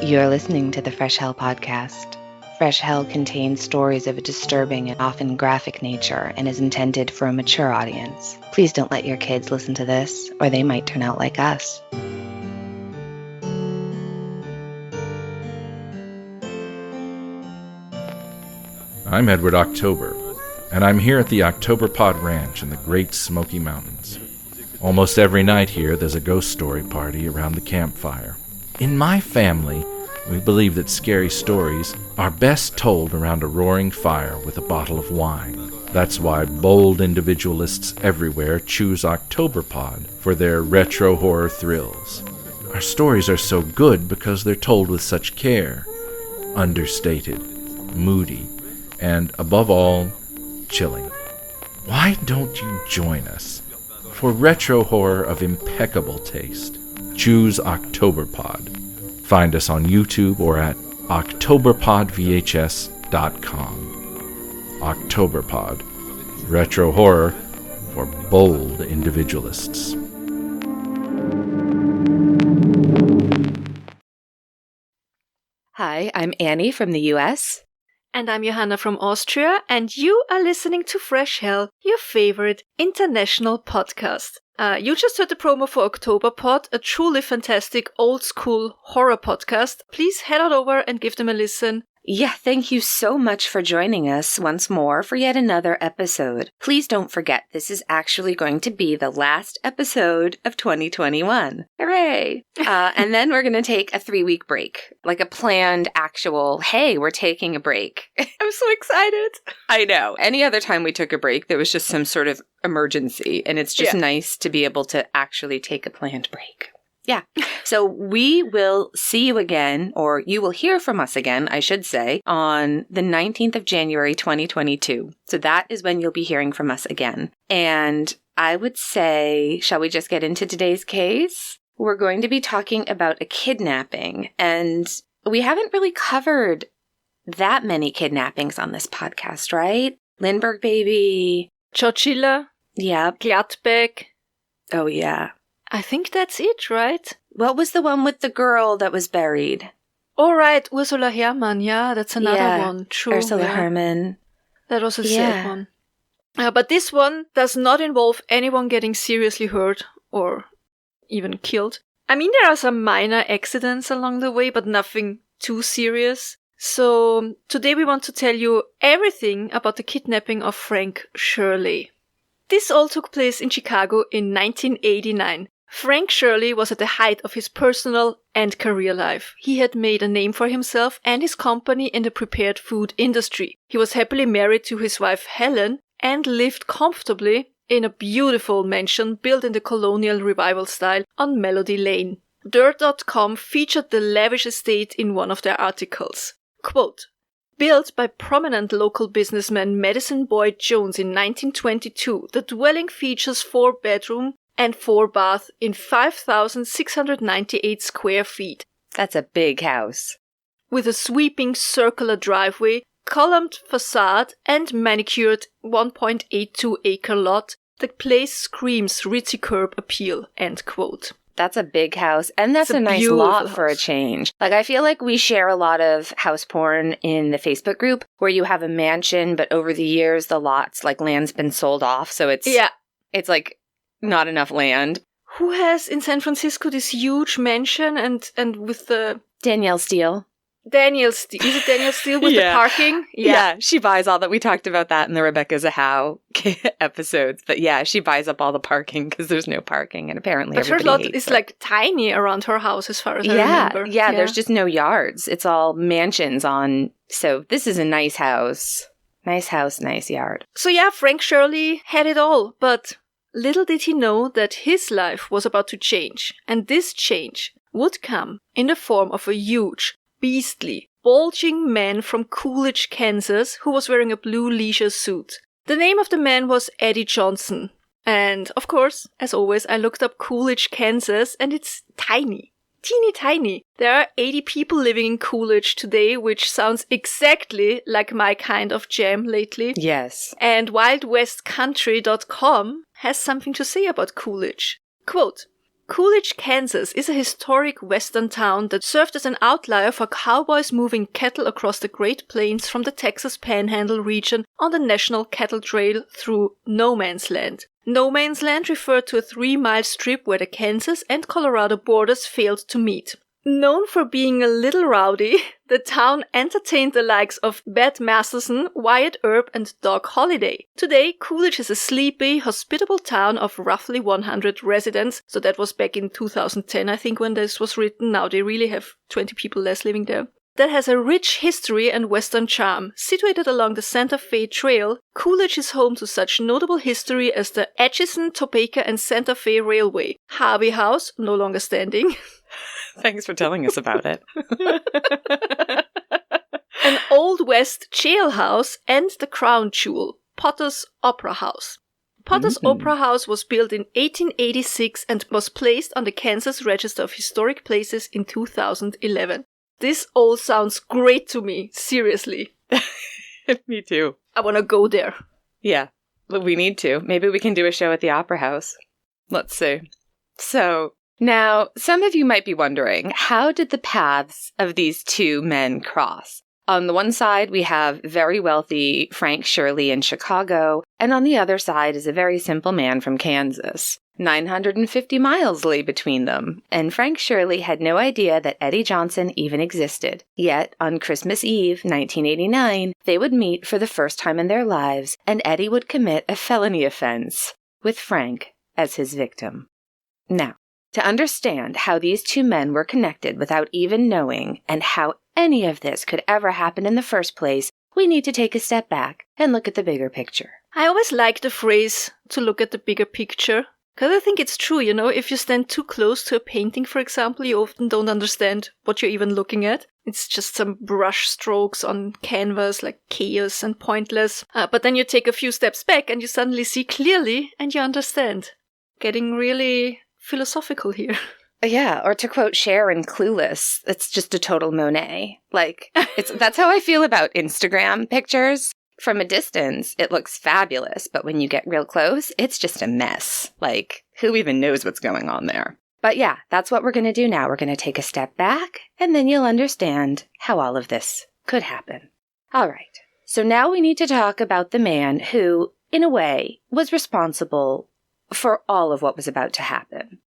You're listening to the Fresh Hell podcast. Fresh Hell contains stories of a disturbing and often graphic nature and is intended for a mature audience. Please don't let your kids listen to this, or they might turn out like us. I'm Edward October, and I'm here at the October Pod Ranch in the Great Smoky Mountains. Almost every night here, there's a ghost story party around the campfire. In my family, we believe that scary stories are best told around a roaring fire with a bottle of wine. That's why bold individualists everywhere choose Octoberpod for their retro horror thrills. Our stories are so good because they're told with such care, understated, moody, and above all, chilling. Why don't you join us? For retro horror of impeccable taste, choose Octoberpod. Find us on YouTube or at octoberpodvhs.com. Octoberpod, retro horror for bold individualists. Hi, I'm Annie from the US. And I'm Johanna from Austria, and you are listening to Fresh Hell, your favorite international podcast. You just heard the promo for Octoberpod, a truly fantastic old-school horror podcast. Please head on over and give them a listen. Yeah, thank you so much for joining us once more for yet another episode. Please don't forget, this is actually going to be the last episode of 2021. Hooray! And then we're going to take a 3-week break, like a planned actual, hey, we're taking a break. I'm so excited. I know. Any other time we took a break, there was just some sort of emergency, and it's just nice to be able to actually take a planned break. Yeah. So we will see you again, or you will hear from us again, I should say, on the 19th of January, 2022. So that is when you'll be hearing from us again. And I would say, shall we just get into today's case? We're going to be talking about a kidnapping, and we haven't really covered that many kidnappings on this podcast, right? Lindbergh baby. Chowchilla. Yep. Gladbeck. Oh, yeah. I think that's it, right? What was the one with the girl that was buried? All right, Ursula Herrmann. Yeah, that's another one. True. Ursula Herrmann. That was a sad one. But this one does not involve anyone getting seriously hurt or even killed. I mean, there are some minor accidents along the way, but nothing too serious. So today we want to tell you everything about the kidnapping of Frank Shirley. This all took place in Chicago in 1989. Frank Shirley was at the height of his personal and career life. He had made a name for himself and his company in the prepared food industry. He was happily married to his wife Helen and lived comfortably in a beautiful mansion built in the colonial revival style on Melody Lane. Dirt.com featured the lavish estate in one of their articles. Quote, built by prominent local businessman Madison Boyd Jones in 1922, the dwelling features 4-bedroom and 4-bath in 5,698 square feet. That's a big house. With a sweeping circular driveway, columned facade, and manicured 1.82-acre lot, the place screams ritzy curb appeal, end quote. That's a big house, and that's a nice lot for a change. Like, I feel like we share a lot of house porn in the Facebook group where you have a mansion, but over the years, the lots, like, land's been sold off, so it's like, not enough land. Who has in San Francisco this huge mansion and with the... Danielle Steele. Is it Danielle Steele with the parking? Yeah, she buys all that. We talked about that in the Rebecca Zahow episodes. But yeah, she buys up all the parking because there's no parking, and apparently everybody hates it. But her lot is like tiny around her house as far as I remember. Yeah, there's just no yards. It's all mansions on... So this is a nice house. Nice house, nice yard. So yeah, Frank Shirley had it all, but little did he know that his life was about to change. And this change would come in the form of a huge, beastly, bulging man from Coolidge, Kansas, who was wearing a blue leisure suit. The name of the man was Eddie Johnson. And, of course, as always, I looked up Coolidge, Kansas, and it's tiny. Teeny tiny. There are 80 people living in Coolidge today, which sounds exactly like my kind of jam lately. Yes. And WildWestCountry.com has something to say about Coolidge. Quote, Coolidge, Kansas is a historic western town that served as an outlier for cowboys moving cattle across the Great Plains from the Texas Panhandle region on the National Cattle Trail through No Man's Land. No Man's Land referred to a 3-mile strip where the Kansas and Colorado borders failed to meet. Known for being a little rowdy, the town entertained the likes of Bette Masterson, Wyatt Earp, and Doc Holliday. Today, Coolidge is a sleepy, hospitable town of roughly 100 residents. So that was back in 2010, I think, when this was written. Now they really have 20 people less living there. That has a rich history and western charm. Situated along the Santa Fe Trail, Coolidge is home to such notable history as the Atchison, Topeka, and Santa Fe Railway, Harvey House, no longer standing. Thanks for telling us about it. An Old West jailhouse, and the crown jewel, Potter's Opera House. Potter's Opera House was built in 1886 and was placed on the Kansas Register of Historic Places in 2011. This all sounds great to me, seriously. Me too. I want to go there. Yeah, we need to. Maybe we can do a show at the Opera House. Let's see. So, now, some of you might be wondering, how did the paths of these two men cross? On the one side, we have very wealthy Frank Shirley in Chicago, and on the other side is a very simple man from Kansas. 950 miles lay between them, and Frank Shirley had no idea that Eddie Johnson even existed. Yet, on Christmas Eve, 1989, they would meet for the first time in their lives, and Eddie would commit a felony offense, with Frank as his victim. Now, to understand how these two men were connected without even knowing, and how any of this could ever happen in the first place, we need to take a step back and look at the bigger picture. I always like the phrase, to look at the bigger picture. Because I think it's true, if you stand too close to a painting, for example, you often don't understand what you're even looking at. It's just some brush strokes on canvas, like chaos and pointless. But then you take a few steps back and you suddenly see clearly and you understand. Getting really philosophical here. Yeah, or to quote Cher in Clueless, it's just a total Monet. That's how I feel about Instagram pictures. From a distance, it looks fabulous, but when you get real close, it's just a mess. Who even knows what's going on there? But yeah, that's what we're going to do now. We're going to take a step back, and then you'll understand how all of this could happen. All right, so now we need to talk about the man who, in a way, was responsible for all of what was about to happen.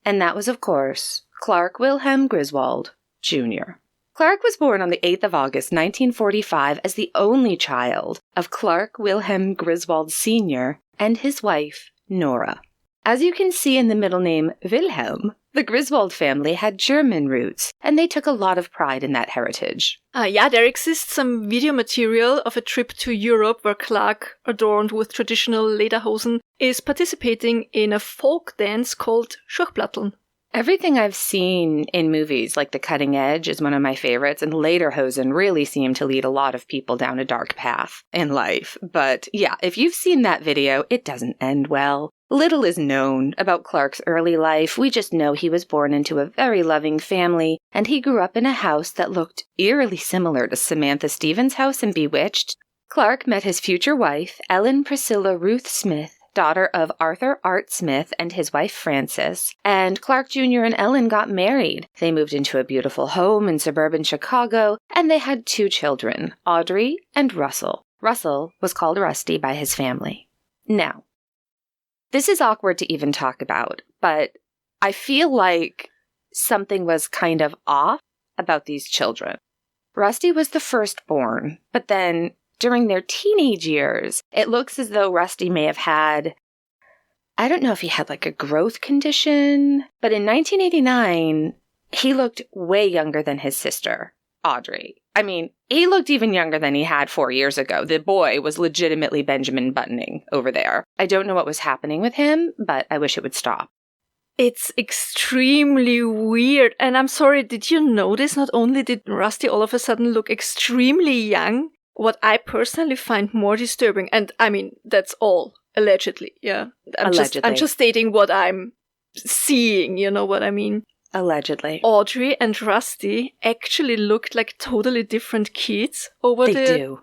And that was, of course, Clark Wilhelm Griswold, Jr. Clark was born on the 8th of August, 1945, as the only child of Clark Wilhelm Griswold Sr. and his wife, Nora. As you can see in the middle name Wilhelm, the Griswold family had German roots, and they took a lot of pride in that heritage. There exists some video material of a trip to Europe where Clark, adorned with traditional lederhosen, is participating in a folk dance called Schurplatteln. Everything I've seen in movies, like The Cutting Edge, is one of my favorites, and lederhosen really seem to lead a lot of people down a dark path in life. But yeah, if you've seen that video, it doesn't end well. Little is known about Clark's early life. We just know he was born into a very loving family, and he grew up in a house that looked eerily similar to Samantha Stevens' house in Bewitched. Clark met his future wife, Ellen Priscilla Ruth Smith, daughter of Arthur Art Smith and his wife Frances, and Clark Jr. and Ellen got married. They moved into a beautiful home in suburban Chicago, and they had 2 children, Audrey and Russell. Russell was called Rusty by his family. Now, this is awkward to even talk about, but I feel like something was kind of off about these children. Rusty was the firstborn, but then during their teenage years, it looks as though Rusty may have had, I don't know if he had a growth condition, but in 1989, he looked way younger than his sister, Audrey. I mean, he looked even younger than he had 4 years ago. The boy was legitimately Benjamin Buttoning over there. I don't know what was happening with him, but I wish it would stop. It's extremely weird. And I'm sorry, did you notice not only did Rusty all of a sudden look extremely young, what I personally find more disturbing, and I mean, that's all, allegedly, yeah. I'm just stating what I'm seeing, you know what I mean? Allegedly. Audrey and Rusty actually looked like totally different kids over the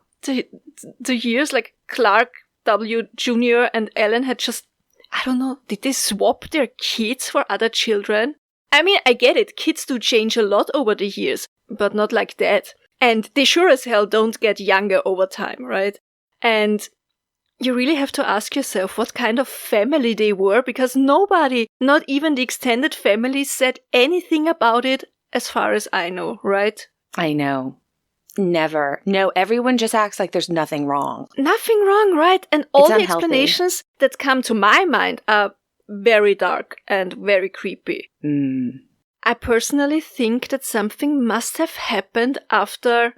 years. Clark W. Jr. and Ellen had just I don't know, did they swap their kids for other children? I mean, I get it, kids do change a lot over the years, but not like that. And they sure as hell don't get younger over time, right? And you really have to ask yourself what kind of family they were, because nobody, not even the extended family, said anything about it as far as I know, right? I know. Never. No, everyone just acts like there's nothing wrong. Nothing wrong, right? And all the unhealthy. explanations that come to my mind are very dark and very creepy. I personally think that something must have happened after,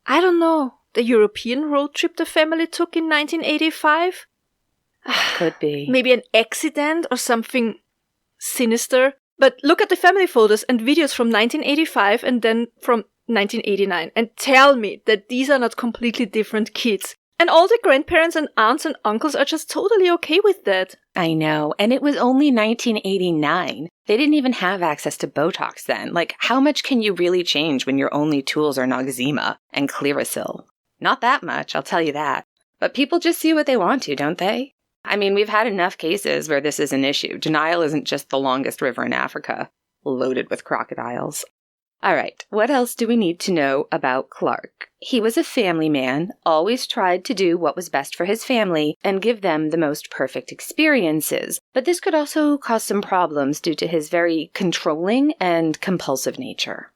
I don't know, the European road trip the family took in 1985? Could be. Maybe an accident or something sinister. But look at the family photos and videos from 1985 and then from 1989 and tell me that these are not completely different kids. And all the grandparents and aunts and uncles are just totally okay with that. I know. And it was only 1989. They didn't even have access to Botox then. Like, how much can you really change when your only tools are Noxzema and Clearasil? Not that much, I'll tell you that. But people just see what they want to, don't they? I mean, we've had enough cases where this is an issue. Denial isn't just the longest river in Africa, loaded with crocodiles. All right, what else do we need to know about Clark? He was a family man, always tried to do what was best for his family and give them the most perfect experiences. But this could also cause some problems due to his very controlling and compulsive nature.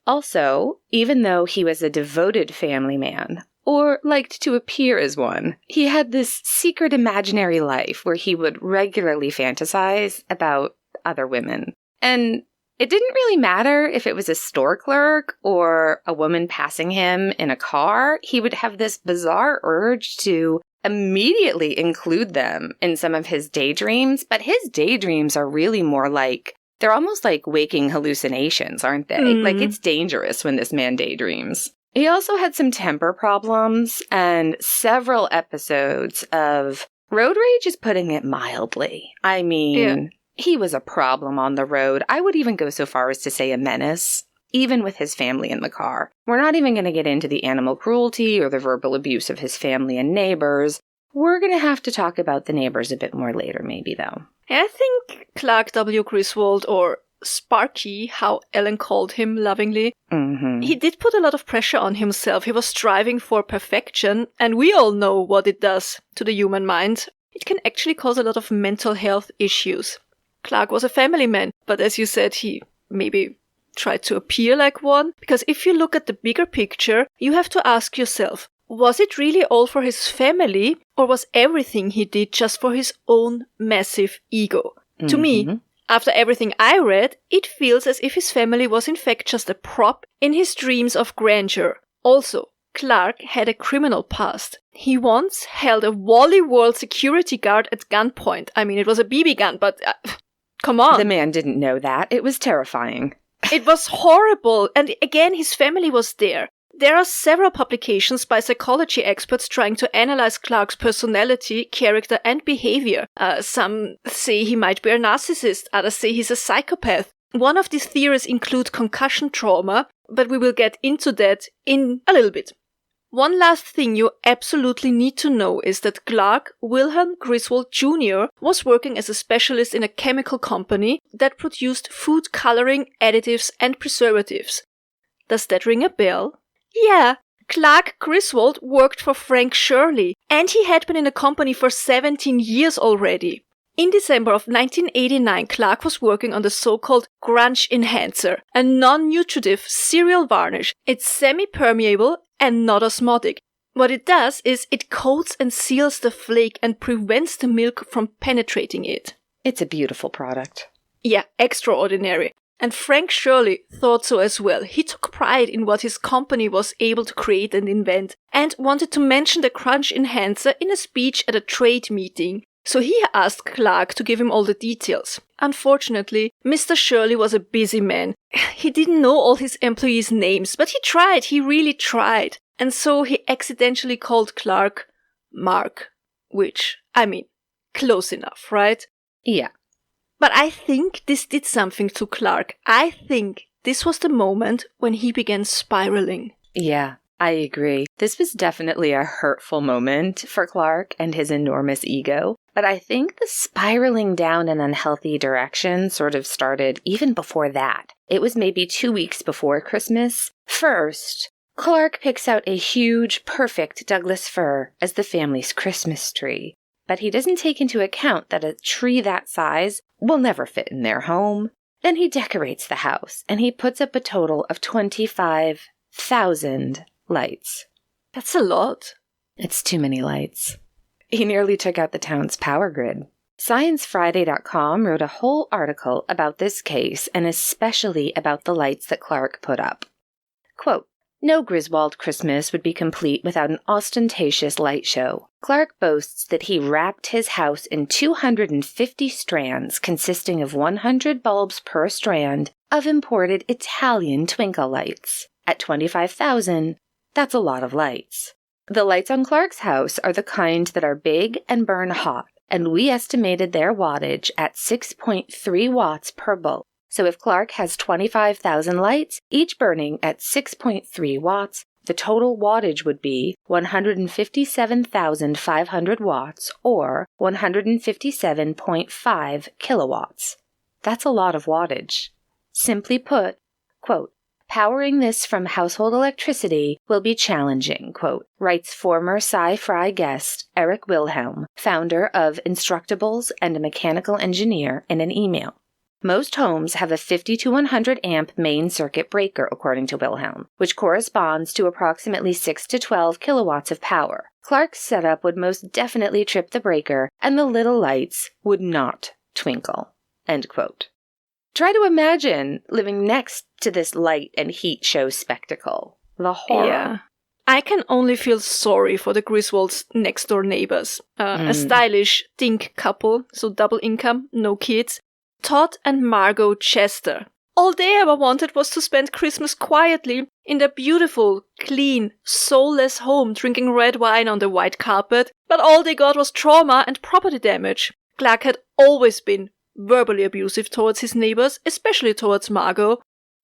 Also, even though he was a devoted family man, or liked to appear as one, he had this secret imaginary life where he would regularly fantasize about other women. And it didn't really matter if it was a store clerk or a woman passing him in a car. He would have this bizarre urge to immediately include them in some of his daydreams. But his daydreams are really more like, they're almost like waking hallucinations, aren't they? Like, it's dangerous when this man daydreams. He also had some temper problems and several episodes of road rage is putting it mildly. I mean, he was a problem on the road. I would even go so far as to say a menace, even with his family in the car. We're not even going to get into the animal cruelty or the verbal abuse of his family and neighbors. We're going to have to talk about the neighbors a bit more later, maybe, though. I think Clark W. Griswold, or Sparky, how Ellen called him lovingly, he did put a lot of pressure on himself. He was striving for perfection, and we all know what it does to the human mind. It can actually cause a lot of mental health issues. Clark was a family man, but as you said, he maybe tried to appear like one. Because if you look at the bigger picture, you have to ask yourself, was it really all for his family, or was everything he did just for his own massive ego? To me, after everything I read, it feels as if his family was in fact just a prop in his dreams of grandeur. Also, Clark had a criminal past. He once held a Wally World security guard at gunpoint. I mean, it was a BB gun, but come on. The man didn't know that. It was terrifying. It was horrible. And again, his family was there. There are several publications by psychology experts trying to analyze Clark's personality, character, and behavior. Some say he might be a narcissist, others say he's a psychopath. One of these theories include concussion trauma, but we will get into that in a little bit. One last thing you absolutely need to know is that Clark Wilhelm Griswold Jr. was working as a specialist in a chemical company that produced food coloring, additives, and preservatives. Does that ring a bell? Yeah, Clark Griswold worked for Frank Shirley, and he had been in the company for 17 years already. In December of 1989, Clark was working on the so-called grunge enhancer, a non-nutritive cereal varnish. It's semi-permeable and not osmotic. What it does is it coats and seals the flake and prevents the milk from penetrating it. It's a beautiful product. Yeah, extraordinary. And Frank Shirley thought so as well. He took pride in what his company was able to create and invent, and wanted to mention the grunge enhancer in a speech at a trade meeting. So he asked Clark to give him all the details. Unfortunately, Mr. Shirley was a busy man. He didn't know all his employees' names, but he tried, he really tried. And so he accidentally called Clark Mark, which, I mean, close enough, right? Yeah. But I think this did something to Clark. I think this was the moment when he began spiraling. Yeah, I agree. This was definitely a hurtful moment for Clark and his enormous ego. But I think the spiraling down an unhealthy direction sort of started even before that. It was maybe 2 weeks before Christmas. First, Clark picks out a huge, perfect Douglas fir as the family's Christmas tree. But he doesn't take into account that a tree that size will never fit in their home. Then he decorates the house, and he puts up a total of 25,000 lights. That's a lot. It's too many lights. He nearly took out the town's power grid. ScienceFriday.com wrote a whole article about this case, and especially about the lights that Clark put up. Quote, "No Griswold Christmas would be complete without an ostentatious light show. Clark boasts that he wrapped his house in 250 strands, consisting of 100 bulbs per strand, of imported Italian twinkle lights. At 25,000, that's a lot of lights. The lights on Clark's house are the kind that are big and burn hot, and we estimated their wattage at 6.3 watts per bulb. So if Clark has 25,000 lights, each burning at 6.3 watts, the total wattage would be 157,500 watts, or 157.5 kilowatts. That's a lot of wattage. Simply put, quote, powering this from household electricity will be challenging, quote, writes former Sci-Fri guest Eric Wilhelm, founder of Instructables and a mechanical engineer, in an email. Most homes have a 50 to 100 amp main circuit breaker, according to Wilhelm, which corresponds to approximately 6 to 12 kilowatts of power. Clark's setup would most definitely trip the breaker, and the little lights would not twinkle." End quote. Try to imagine living next to this light and heat show spectacle. The horror. Yeah. I can only feel sorry for the Griswolds' next-door neighbors. A stylish dink couple, so double income, no kids. Todd and Margot Chester. All they ever wanted was to spend Christmas quietly in their beautiful, clean, soulless home, drinking red wine on the white carpet, but all they got was trauma and property damage. Clark had always been verbally abusive towards his neighbors, especially towards Margot,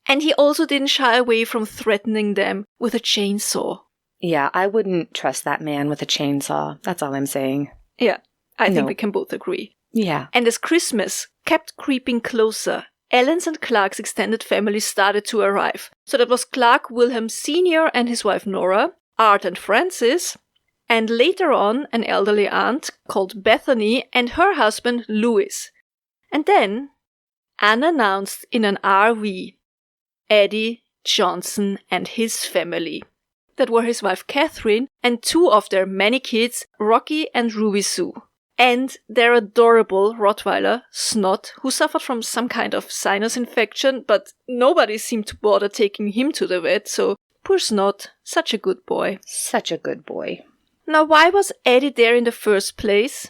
and he also didn't shy away from threatening them with a chainsaw. Yeah, I wouldn't trust that man with a chainsaw. That's all I'm saying. Yeah, I think we can both agree. Yeah. And as Christmas kept creeping closer, Ellen's and Clark's extended family started to arrive. So that was Clark Wilhelm Sr. and his wife Nora, Art and Francis, and later on an elderly aunt called Bethany and her husband Louis. And then, unannounced in an RV, Eddie Johnson and his family. That were his wife Catherine and two of their many kids, Rocky and Ruby Sue. And their adorable Rottweiler, Snot, who suffered from some kind of sinus infection, but nobody seemed to bother taking him to the vet, so poor Snot, such a good boy. Such a good boy. Now, why was Eddie there in the first place?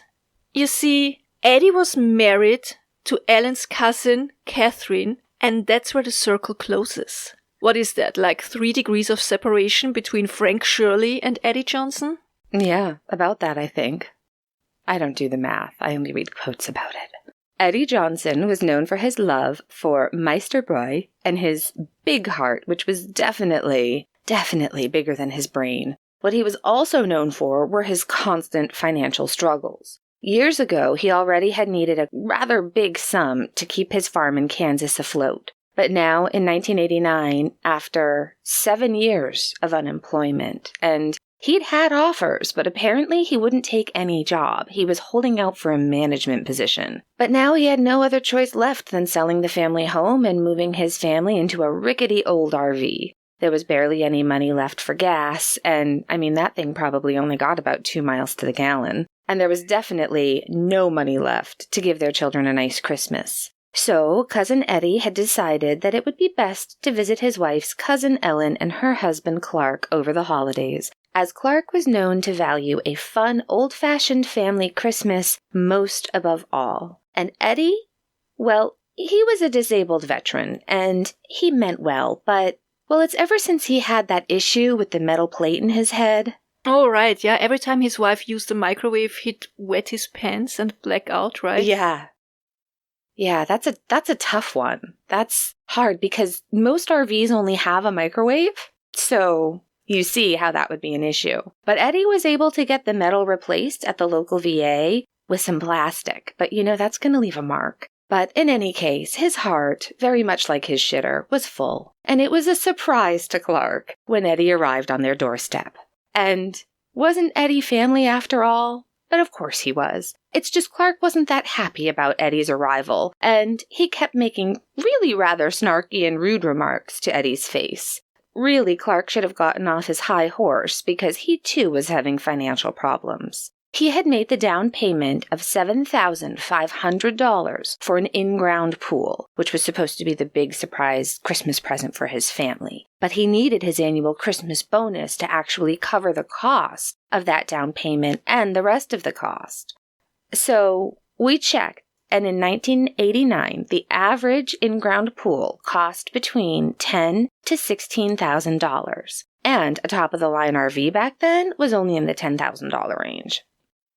You see, Eddie was married to Ellen's cousin, Catherine, and that's where the circle closes. What is that, like 3 degrees of separation between Frank Shirley and Eddie Johnson? Yeah, about that, I think. I don't do the math. I only read quotes about it. Eddie Johnson was known for his love for Meisterbräu and his big heart, which was definitely bigger than his brain. What he was also known for were his constant financial struggles. Years ago, he already had needed a rather big sum to keep his farm in Kansas afloat. But now, in 1989, after 7 years of unemployment, and he'd had offers, but apparently he wouldn't take any job. He was holding out for a management position. But now he had no other choice left than selling the family home and moving his family into a rickety old RV. There was barely any money left for gas, and, that thing probably only got about 2 miles to the gallon. And there was definitely no money left to give their children a nice Christmas. So, Cousin Eddie had decided that it would be best to visit his wife's cousin Ellen and her husband Clark over the holidays, as Clark was known to value a fun, old-fashioned family Christmas most above all. And Eddie? Well, he was a disabled veteran, and he meant well, but, it's ever since he had that issue with the metal plate in his head. Oh, right, yeah. Every time his wife used the microwave, he'd wet his pants and black out, right? Yeah. Yeah, that's a tough one. That's hard because most RVs only have a microwave, so you see how that would be an issue. But Eddie was able to get the metal replaced at the local VA with some plastic, but that's going to leave a mark. But in any case, his heart, very much like his shitter, was full. And it was a surprise to Clark when Eddie arrived on their doorstep. And wasn't Eddie family after all? But of course he was. It's just Clark wasn't that happy about Eddie's arrival, and he kept making really rather snarky and rude remarks to Eddie's face. Really, Clark should have gotten off his high horse because he too was having financial problems. He had made the down payment of $7,500 for an in-ground pool, which was supposed to be the big surprise Christmas present for his family. But he needed his annual Christmas bonus to actually cover the cost of that down payment and the rest of the cost. So we checked, and in 1989, the average in-ground pool cost between $10,000 to $16,000. And a top-of-the-line RV back then was only in the $10,000 range.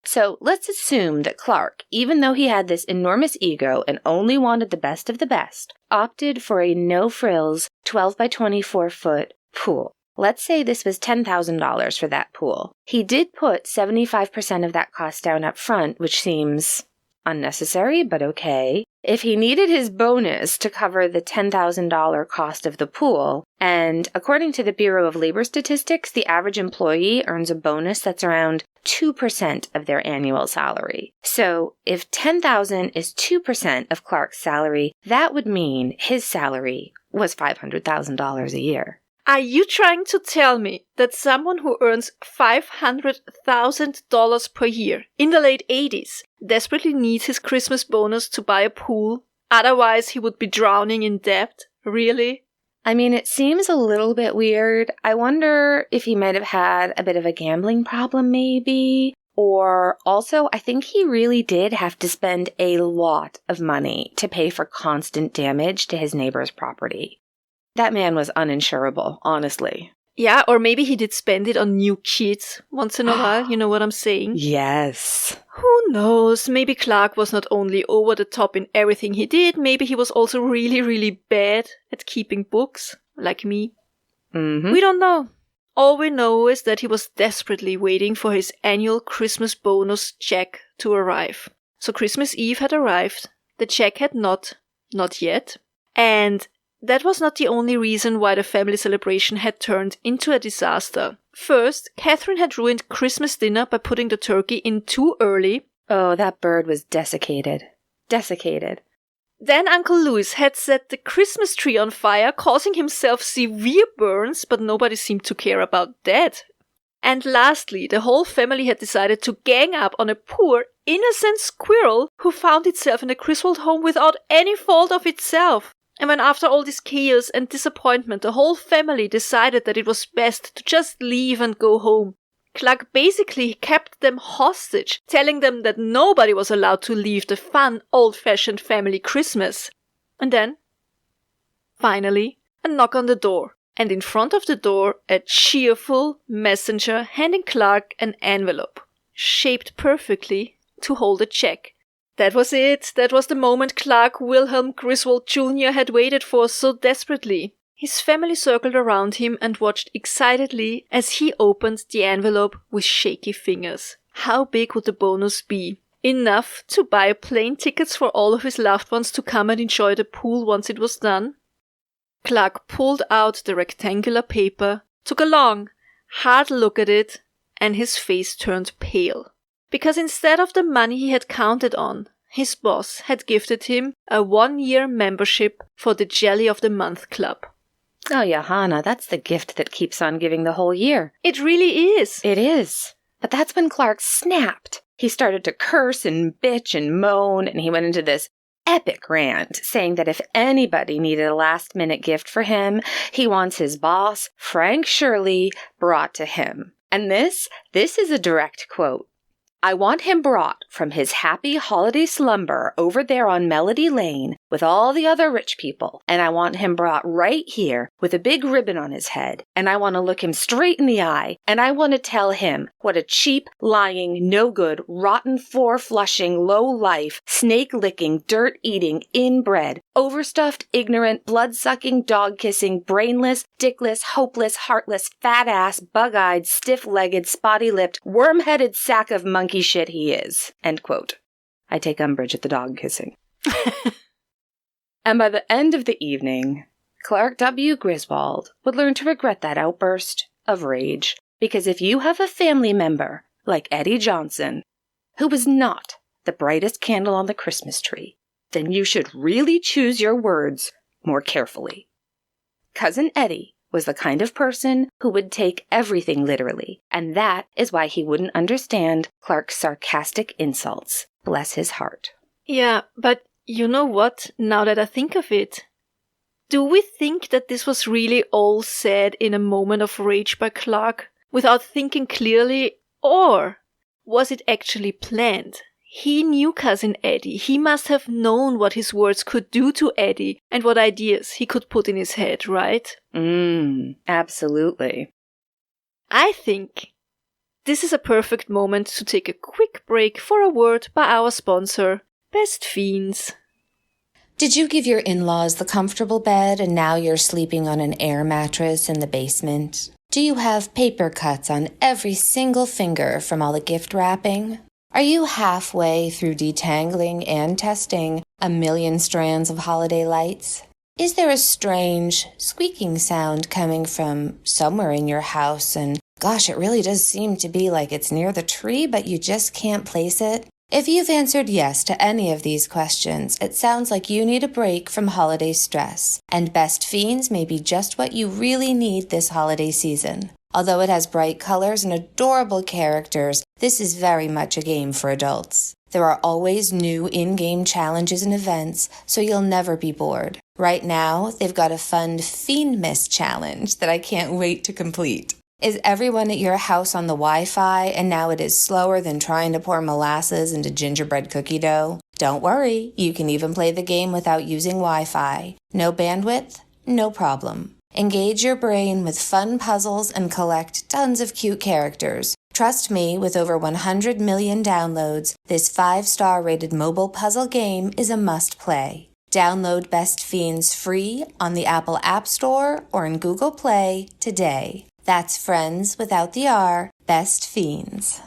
So let's assume that Clark, even though he had this enormous ego and only wanted the best of the best, opted for a no-frills 12 by 24 foot pool. Let's say this was $10,000 for that pool. He did put 75% of that cost down up front, which seems unnecessary, but okay. If he needed his bonus to cover the $10,000 cost of the pool, and according to the Bureau of Labor Statistics, the average employee earns a bonus that's around 2% of their annual salary. So if $10,000 is 2% of Clark's salary, that would mean his salary was $500,000 a year. Are you trying to tell me that someone who earns $500,000 per year in the late 80s desperately needs his Christmas bonus to buy a pool? Otherwise, he would be drowning in debt? Really? I mean, it seems a little bit weird. I wonder if he might have had a bit of a gambling problem, maybe. Or also, I think he really did have to spend a lot of money to pay for constant damage to his neighbor's property. That man was uninsurable, honestly. Yeah, or maybe he did spend it on new kids once in a while, you know what I'm saying? Yes. Who knows? Maybe Clark was not only over the top in everything he did, maybe he was also really, really bad at keeping books, like me. Mm-hmm. We don't know. All we know is that he was desperately waiting for his annual Christmas bonus check to arrive. So Christmas Eve had arrived, the check had not yet, and that was not the only reason why the family celebration had turned into a disaster. First, Catherine had ruined Christmas dinner by putting the turkey in too early. Oh, that bird was desiccated. Desiccated. Then Uncle Louis had set the Christmas tree on fire, causing himself severe burns, but nobody seemed to care about that. And lastly, the whole family had decided to gang up on a poor, innocent squirrel who found itself in a Griswold home without any fault of itself. And when after all this chaos and disappointment, the whole family decided that it was best to just leave and go home, Clark basically kept them hostage, telling them that nobody was allowed to leave the fun, old-fashioned family Christmas. And then, finally, a knock on the door. And in front of the door, a cheerful messenger handing Clark an envelope, shaped perfectly to hold a check. That was it. That was the moment Clark Wilhelm Griswold Jr. had waited for so desperately. His family circled around him and watched excitedly as he opened the envelope with shaky fingers. How big would the bonus be? Enough to buy plane tickets for all of his loved ones to come and enjoy the pool once it was done? Clark pulled out the rectangular paper, took a long, hard look at it, and his face turned pale. Because instead of the money he had counted on, his boss had gifted him a 1-year membership for the Jelly of the Month Club. Oh, Johanna, that's the gift that keeps on giving the whole year. It really is. It is. But that's when Clark snapped. He started to curse and bitch and moan, and he went into this epic rant, saying that if anybody needed a last-minute gift for him, he wants his boss, Frank Shirley, brought to him. And this is a direct quote. I want him brought from his happy holiday slumber over there on Melody Lane with all the other rich people, and I want him brought right here with a big ribbon on his head, and I want to look him straight in the eye, and I want to tell him what a cheap, lying, no-good, rotten, four-flushing, low-life, snake-licking, dirt-eating, inbred, overstuffed, ignorant, blood-sucking, dog-kissing, brainless, dickless, hopeless, heartless, fat-ass, bug-eyed, stiff-legged, spotty-lipped, worm-headed sack of monkey shit he is. End quote. I take umbrage at the dog kissing. And by the end of the evening, Clark W. Griswold would learn to regret that outburst of rage. Because if you have a family member like Eddie Johnson, who was not the brightest candle on the Christmas tree, then you should really choose your words more carefully. Cousin Eddie was the kind of person who would take everything literally, and that is why he wouldn't understand Clark's sarcastic insults. Bless his heart. Yeah, but you know what? Now that I think of it, do we think that this was really all said in a moment of rage by Clark, without thinking clearly, or was it actually planned? He knew Cousin Eddie. He must have known what his words could do to Eddie and what ideas he could put in his head, right? Absolutely. I think this is a perfect moment to take a quick break for a word by our sponsor, Best Fiends. Did you give your in-laws the comfortable bed and now you're sleeping on an air mattress in the basement? Do you have paper cuts on every single finger from all the gift wrapping? Are you halfway through detangling and testing a million strands of holiday lights? Is there a strange squeaking sound coming from somewhere in your house and, gosh, it really does seem to be like it's near the tree, but you just can't place it? If you've answered yes to any of these questions, it sounds like you need a break from holiday stress, and Best Fiends may be just what you really need this holiday season. Although it has bright colors and adorable characters, this is very much a game for adults. There are always new in-game challenges and events, so you'll never be bored. Right now, they've got a fun Fiend Miss challenge that I can't wait to complete. Is everyone at your house on the Wi-Fi and now it is slower than trying to pour molasses into gingerbread cookie dough? Don't worry, you can even play the game without using Wi-Fi. No bandwidth? No problem. Engage your brain with fun puzzles and collect tons of cute characters. Trust me, with over 100 million downloads, this 5-star rated mobile puzzle game is a must-play. Download Best Fiends free on the Apple App Store or in Google Play today. That's friends without the R, Best Fiends.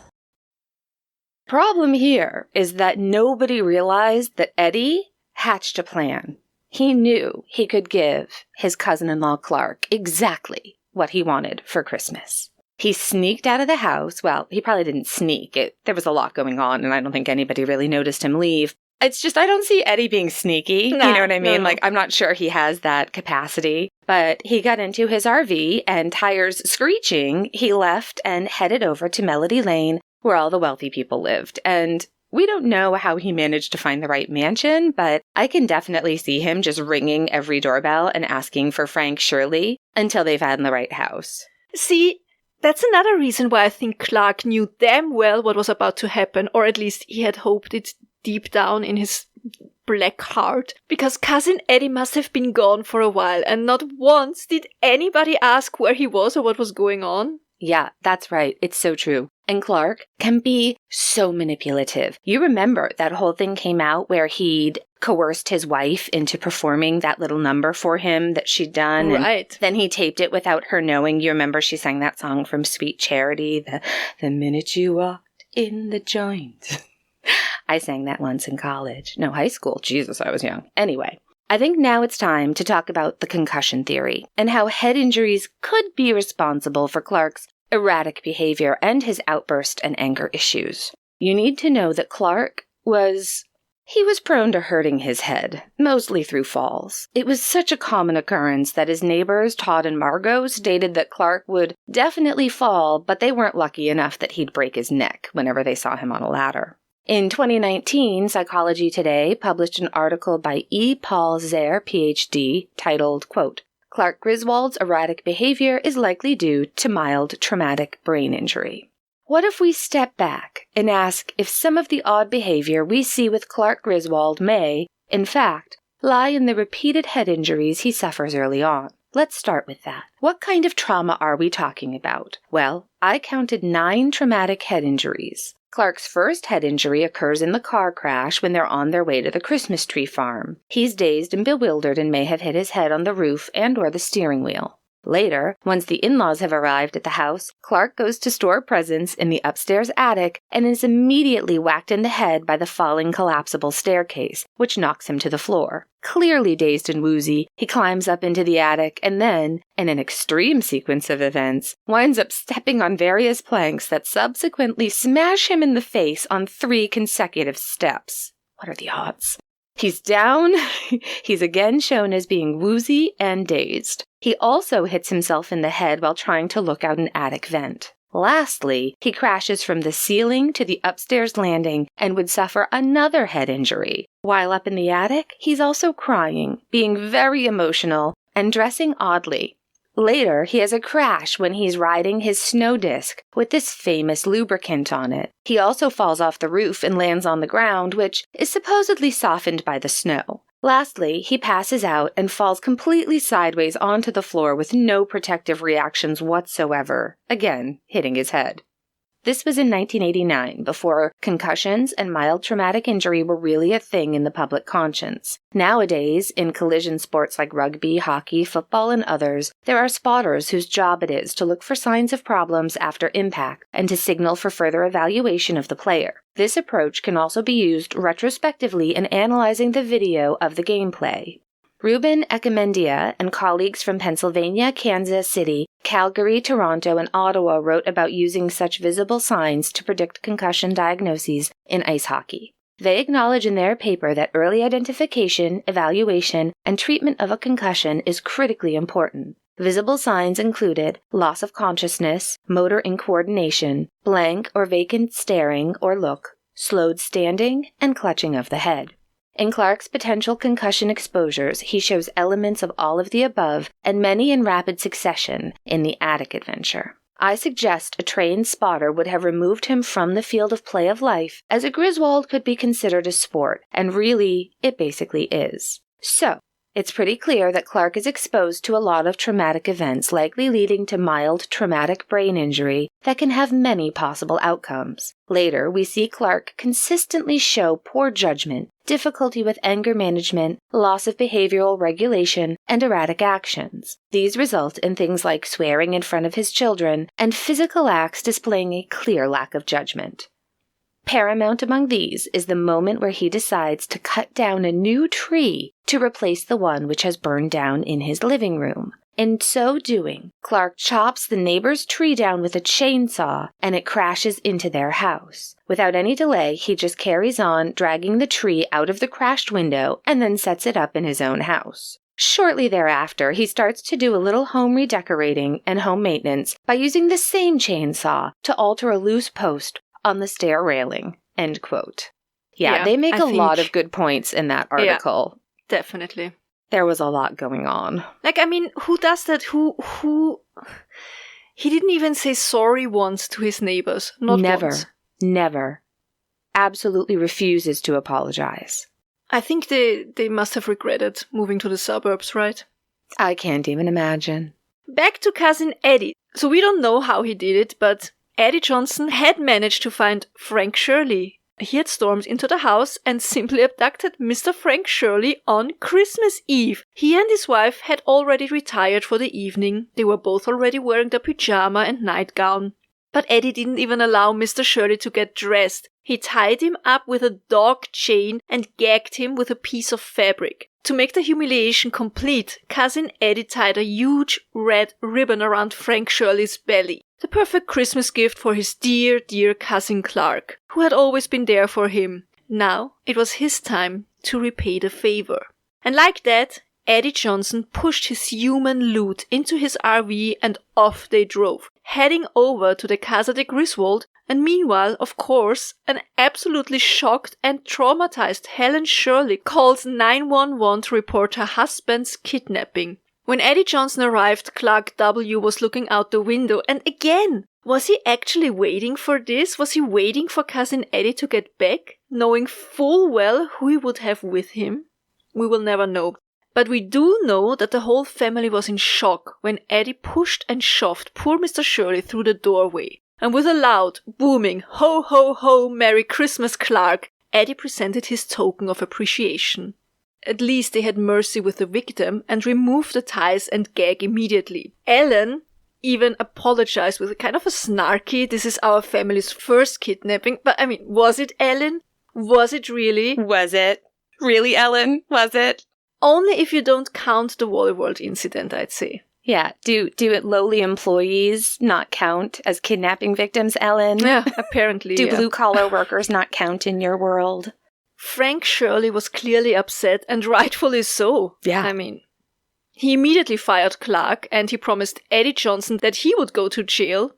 Problem here is that nobody realized that Eddie hatched a plan. He knew he could give his cousin-in-law Clark exactly what he wanted for Christmas. He sneaked out of the house. Well, he probably didn't sneak. There was a lot going on, and I don't think anybody really noticed him leave. It's just, I don't see Eddie being sneaky. Nah, you know what I mean? no. Like, I'm not sure he has that capacity. But he got into his RV, and tires screeching, he left and headed over to Melody Lane, where all the wealthy people lived. And we don't know how he managed to find the right mansion, but I can definitely see him just ringing every doorbell and asking for Frank Shirley until they found the right house. See, that's another reason why I think Clark knew damn well what was about to happen, or at least he had hoped it deep down in his black heart, because Cousin Eddie must have been gone for a while, and not once did anybody ask where he was or what was going on. Yeah, that's right. It's so true. And Clark can be so manipulative. You remember that whole thing came out where he'd coerced his wife into performing that little number for him that she'd done. Right. And then he taped it without her knowing. You remember she sang that song from Sweet Charity, the minute you walked in the joint. I sang that once in college. No, high school. Jesus, I was young. Anyway, I think now it's time to talk about the concussion theory and how head injuries could be responsible for Clark's erratic behavior and his outburst and anger issues. You need to know that Clark was prone to hurting his head, mostly through falls. It was such a common occurrence that his neighbors, Todd and Margot, stated that Clark would definitely fall, but they weren't lucky enough that he'd break his neck whenever they saw him on a ladder. In 2019, Psychology Today published an article by E. Paul Zare, Ph.D., titled, quote, Clark Griswold's erratic behavior is likely due to mild traumatic brain injury. What if we step back and ask if some of the odd behavior we see with Clark Griswold may, in fact, lie in the repeated head injuries he suffers early on? Let's start with that. What kind of trauma are we talking about? Well, I counted 9 traumatic head injuries. Clark's first head injury occurs in the car crash when they're on their way to the Christmas tree farm. He's dazed and bewildered and may have hit his head on the roof and or the steering wheel. Later, once the in-laws have arrived at the house, Clark goes to store presents in the upstairs attic and is immediately whacked in the head by the falling collapsible staircase, which knocks him to the floor. Clearly dazed and woozy, he climbs up into the attic and then, in an extreme sequence of events, winds up stepping on various planks that subsequently smash him in the face on 3 consecutive steps. What are the odds? He's down. He's again shown as being woozy and dazed. He also hits himself in the head while trying to look out an attic vent. Lastly, he crashes from the ceiling to the upstairs landing and would suffer another head injury. While up in the attic, he's also crying, being very emotional, and dressing oddly. Later, he has a crash when he's riding his snow disc with this famous lubricant on it. He also falls off the roof and lands on the ground, which is supposedly softened by the snow. Lastly, he passes out and falls completely sideways onto the floor with no protective reactions whatsoever, again hitting his head. This was in 1989, before concussions and mild traumatic injury were really a thing in the public conscience. Nowadays, in collision sports like rugby, hockey, football, and others, there are spotters whose job it is to look for signs of problems after impact and to signal for further evaluation of the player. This approach can also be used retrospectively in analyzing the video of the gameplay. Ruben Ekamendia and colleagues from Pennsylvania, Kansas City, Calgary, Toronto, and Ottawa wrote about using such visible signs to predict concussion diagnoses in ice hockey. They acknowledge in their paper that early identification, evaluation, and treatment of a concussion is critically important. Visible signs included loss of consciousness, motor incoordination, blank or vacant staring or look, slowed standing, and clutching of the head. In Clark's potential concussion exposures, he shows elements of all of the above and many in rapid succession in the attic adventure. I suggest a trained spotter would have removed him from the field of play of life, as a Griswold could be considered a sport, and really, it basically is. So, it's pretty clear that Clark is exposed to a lot of traumatic events, likely leading to mild traumatic brain injury that can have many possible outcomes. Later, we see Clark consistently show poor judgment, difficulty with anger management, loss of behavioral regulation, and erratic actions. These result in things like swearing in front of his children and physical acts displaying a clear lack of judgment. Paramount among these is the moment where he decides to cut down a new tree to replace the one which has burned down in his living room. In so doing, Clark chops the neighbor's tree down with a chainsaw, and it crashes into their house. Without any delay, he just carries on, dragging the tree out of the crashed window, and then sets it up in his own house. Shortly thereafter, he starts to do a little home redecorating and home maintenance by using the same chainsaw to alter a loose post on the stair railing. End quote. Yeah, they make a lot of good points in that article. Yeah, definitely. There was a lot going on. Like, I mean, who does that? Who... He didn't even say sorry once to his neighbors. Never. Once. Never. Absolutely refuses to apologize. I think they must have regretted moving to the suburbs, right? I can't even imagine. Back to cousin Eddie. So we don't know how he did it, but Eddie Johnson had managed to find Frank Shirley. He had stormed into the house and simply abducted Mr. Frank Shirley on Christmas Eve. He and his wife had already retired for the evening. They were both already wearing their pyjama and nightgown. But Eddie didn't even allow Mr. Shirley to get dressed. He tied him up with a dog chain and gagged him with a piece of fabric. To make the humiliation complete, cousin Eddie tied a huge red ribbon around Frank Shirley's belly. The perfect Christmas gift for his dear, dear cousin Clark, who had always been there for him. Now it was his time to repay the favor. And like that, Eddie Johnson pushed his human loot into his RV and off they drove, heading over to the Casa de Griswold. And meanwhile, of course, an absolutely shocked and traumatized Helen Shirley calls 911 to report her husband's kidnapping. When Eddie Johnson arrived, Clark W. was looking out the window, and again, was he actually waiting for this? Was he waiting for cousin Eddie to get back, knowing full well who he would have with him? We will never know. But we do know that the whole family was in shock when Eddie pushed and shoved poor Mr. Shirley through the doorway. And with a loud, booming, ho ho ho, Merry Christmas, Clark, Eddie presented his token of appreciation. at least they had mercy with the victim and removed the ties and gag immediately. Ellen even apologized with kind of a snarky, "This is our family's first kidnapping." But I mean, was it Ellen? Was it really? Was it? Really, Ellen? Was it? Only if you don't count the Wally World incident, I'd say. Yeah. Do lowly employees not count as kidnapping victims, Ellen? Yeah, apparently. Do blue-collar workers not count in your world? Frank Shirley was clearly upset, and rightfully so. Yeah. I mean, he immediately fired Clark, and he promised Eddie Johnson that he would go to jail.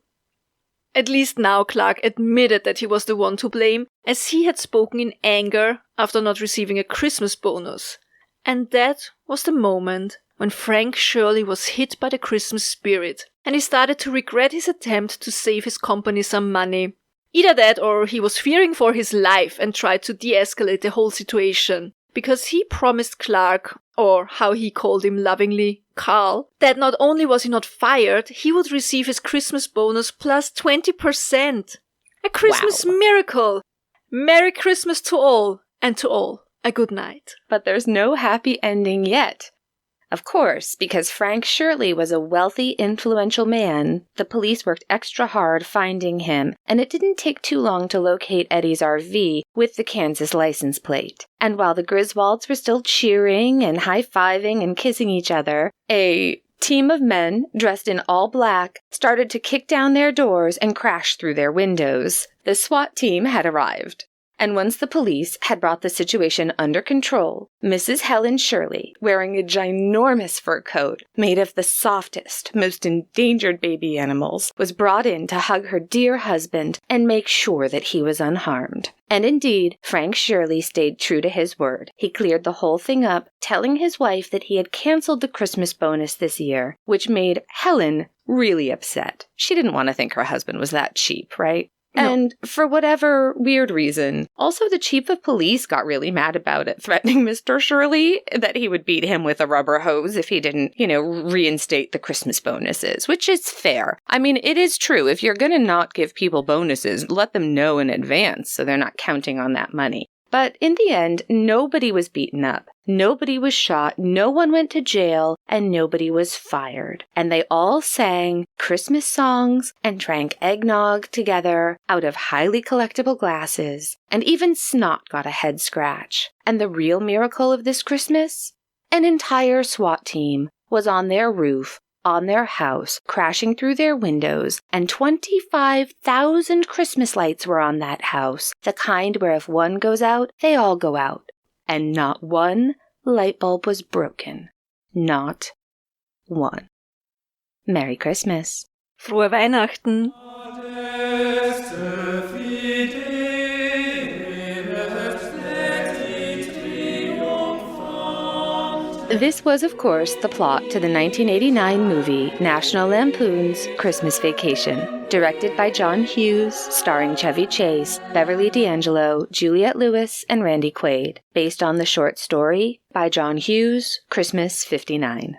At least now Clark admitted that he was the one to blame, as he had spoken in anger after not receiving a Christmas bonus. And that was the moment when Frank Shirley was hit by the Christmas spirit, and he started to regret his attempt to save his company some money. Either that, or he was fearing for his life and tried to de-escalate the whole situation, because he promised Clark, or how he called him lovingly, Carl, that not only was he not fired, he would receive his Christmas bonus plus 20%. A Christmas miracle! Merry Christmas to all, and to all, a good night. But there's no happy ending yet. Of course, because Frank Shirley was a wealthy, influential man, the police worked extra hard finding him, and it didn't take too long to locate Eddie's RV with the Kansas license plate. And while the Griswolds were still cheering and high-fiving and kissing each other, a team of men, dressed in all black, started to kick down their doors and crash through their windows. The SWAT team had arrived. And once the police had brought the situation under control, Mrs. Helen Shirley, wearing a ginormous fur coat made of the softest, most endangered baby animals, was brought in to hug her dear husband and make sure that he was unharmed. And indeed, Frank Shirley stayed true to his word. He cleared the whole thing up, telling his wife that he had canceled the Christmas bonus this year, which made Helen really upset. She didn't want to think her husband was that cheap, right? No. And for whatever weird reason, also the chief of police got really mad about it, threatening Mr. Shirley that he would beat him with a rubber hose if he didn't, reinstate the Christmas bonuses, which is fair. I mean, it is true. If you're going to not give people bonuses, let them know in advance so they're not counting on that money. But in the end, nobody was beaten up, nobody was shot, no one went to jail, and nobody was fired. And they all sang Christmas songs and drank eggnog together out of highly collectible glasses, and even Snot got a head scratch. And the real miracle of this Christmas? An entire SWAT team was on their roof, on their house, crashing through their windows, and 25,000 Christmas lights were on that house, the kind where if one goes out, they all go out. And not one light bulb was broken. Not one. Merry Christmas. Frohe Weihnachten. This was, of course, the plot to the 1989 movie National Lampoon's Christmas Vacation, directed by John Hughes, starring Chevy Chase, Beverly D'Angelo, Juliette Lewis, and Randy Quaid, based on the short story by John Hughes, Christmas 59.